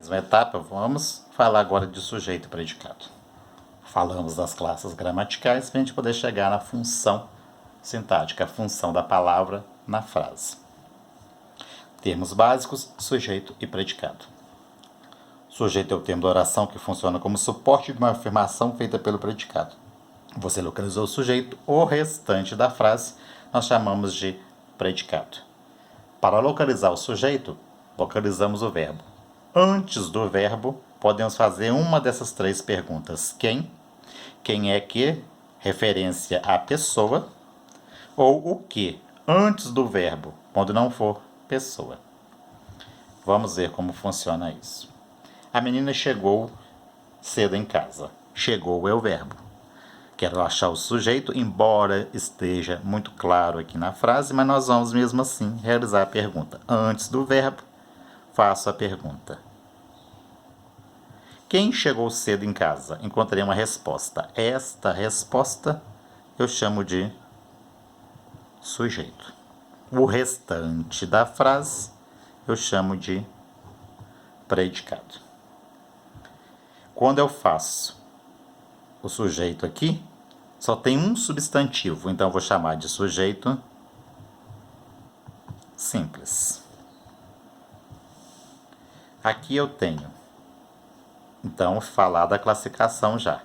Mesma etapa, vamos falar agora de sujeito e predicado. Falamos das classes gramaticais para a gente poder chegar na função sintática, a função da palavra na frase. Termos básicos, sujeito e predicado. Sujeito é o termo da oração que funciona como suporte de uma afirmação feita pelo predicado. Você localizou o sujeito, o restante da frase nós chamamos de predicado. Para localizar o sujeito, localizamos o verbo. Antes do verbo, podemos fazer uma dessas três perguntas. Quem é que? Referência à pessoa. Ou o que? Antes do verbo, quando não for pessoa. Vamos ver como funciona isso. A menina chegou cedo em casa. Chegou é o verbo. Quero achar o sujeito, embora esteja muito claro aqui na frase, mas nós vamos mesmo assim realizar a pergunta. Antes do verbo, faço a pergunta. Quem chegou cedo em casa? Encontrei uma resposta. Esta resposta eu chamo de sujeito. O restante da frase eu chamo de predicado. Quando eu faço o sujeito aqui, só tem um substantivo, então eu vou chamar de sujeito simples. Aqui eu tenho, então, falar da classificação já.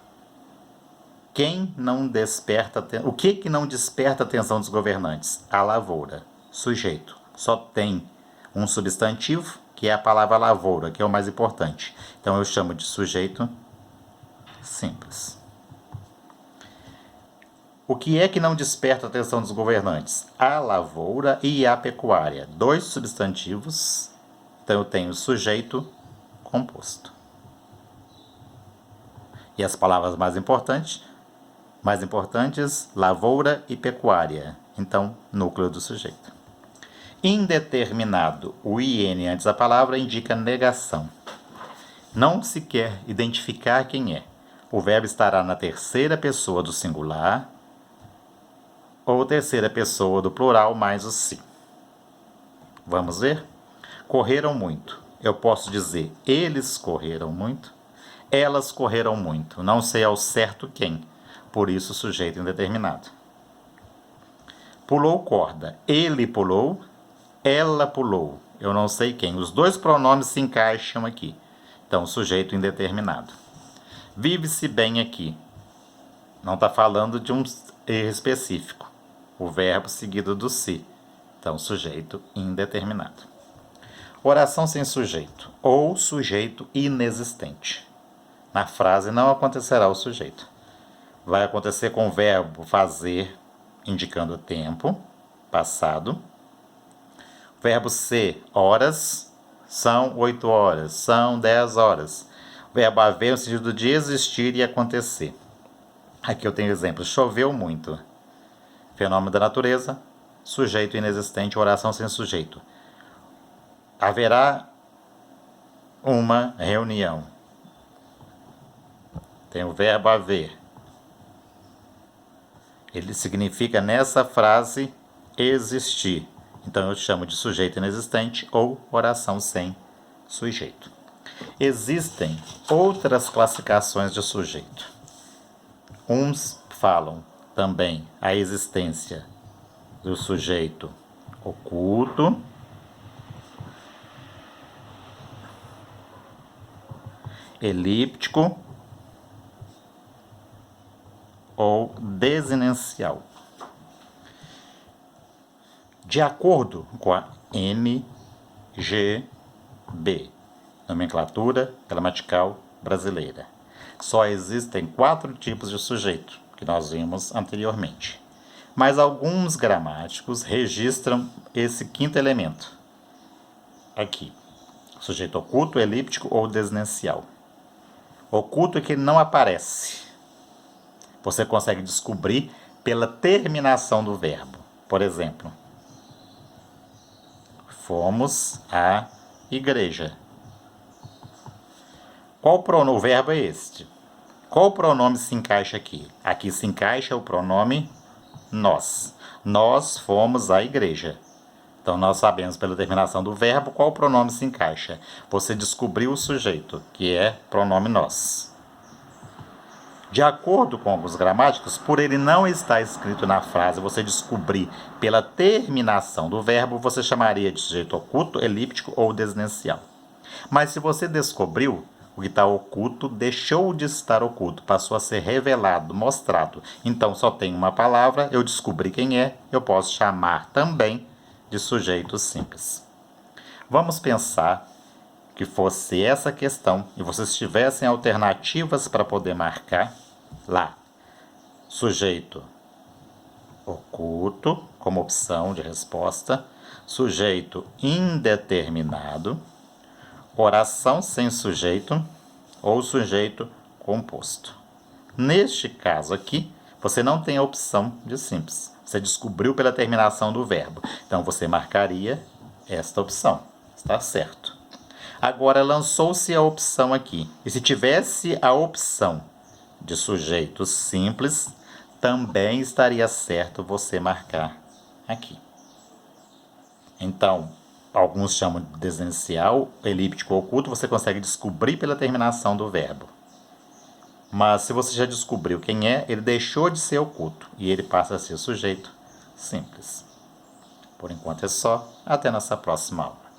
Quem não desperta, o que não desperta a atenção dos governantes? A lavoura, sujeito. Só tem um substantivo, que é a palavra lavoura, que é o mais importante. Então eu chamo de sujeito simples. O que é que não desperta a atenção dos governantes? A lavoura e a pecuária. Dois substantivos. Então eu tenho sujeito composto. E as palavras mais importantes, lavoura e pecuária. Então, núcleo do sujeito. Indeterminado. O IN antes da palavra indica negação. Não se quer identificar quem é. O verbo estará na terceira pessoa do singular ou terceira pessoa do plural mais o se. Vamos ver? Correram muito. Eu posso dizer eles correram muito, elas correram muito. Não sei ao certo quem. Por isso, sujeito indeterminado. Pulou corda. Ele pulou, ela pulou. Eu não sei quem. Os dois pronomes se encaixam aqui. Então, sujeito indeterminado. Vive-se bem aqui. Não está falando de um erro específico. O verbo seguido do se. Então, sujeito indeterminado. Oração sem sujeito ou sujeito inexistente. Na frase não acontecerá o sujeito. Vai acontecer com o verbo fazer, indicando o tempo, passado. Verbo ser, horas, são 8 horas, são 10 horas. Verbo haver no sentido de existir e acontecer. Aqui eu tenho exemplos. Choveu muito. Fenômeno da natureza, sujeito inexistente, oração sem sujeito. Haverá uma reunião. Tem o verbo haver. Ele significa, nessa frase, existir. Então, eu chamo de sujeito inexistente ou oração sem sujeito. Existem outras classificações de sujeito. Uns falam também a existência do sujeito oculto, elíptico ou desinencial. De acordo com a NGB, nomenclatura gramatical brasileira, só existem 4 tipos de sujeito, que nós vimos anteriormente. Mas alguns gramáticos registram esse 5º elemento. Aqui, sujeito oculto, elíptico ou desinencial. Oculto é que não aparece. Você consegue descobrir pela terminação do verbo. Por exemplo, fomos à igreja. Qual pronome? O verbo é este. Qual pronome se encaixa aqui? Aqui se encaixa o pronome nós. Nós fomos à igreja. Então, nós sabemos pela terminação do verbo qual pronome se encaixa. Você descobriu o sujeito, que é pronome nós. De acordo com alguns gramáticos, por ele não estar escrito na frase, você descobrir pela terminação do verbo, você chamaria de sujeito oculto, elíptico ou desinicial. Mas se você descobriu, o que está oculto deixou de estar oculto, passou a ser revelado, mostrado. Então só tem uma palavra, eu descobri quem é, eu posso chamar também de sujeito simples. Vamos pensar que fosse essa questão e vocês tivessem alternativas para poder marcar lá. Sujeito oculto, como opção de resposta. Sujeito indeterminado. Oração sem sujeito ou sujeito composto. Neste caso aqui, você não tem a opção de simples. Você descobriu pela terminação do verbo. Então, você marcaria esta opção. Está certo. Agora, lançou-se a opção aqui. E se tivesse a opção de sujeito simples, também estaria certo você marcar aqui. Então, alguns chamam de desinicial, elíptico ou oculto, você consegue descobrir pela terminação do verbo. Mas se você já descobriu quem é, ele deixou de ser oculto e ele passa a ser sujeito simples. Por enquanto é só. Até nossa próxima aula.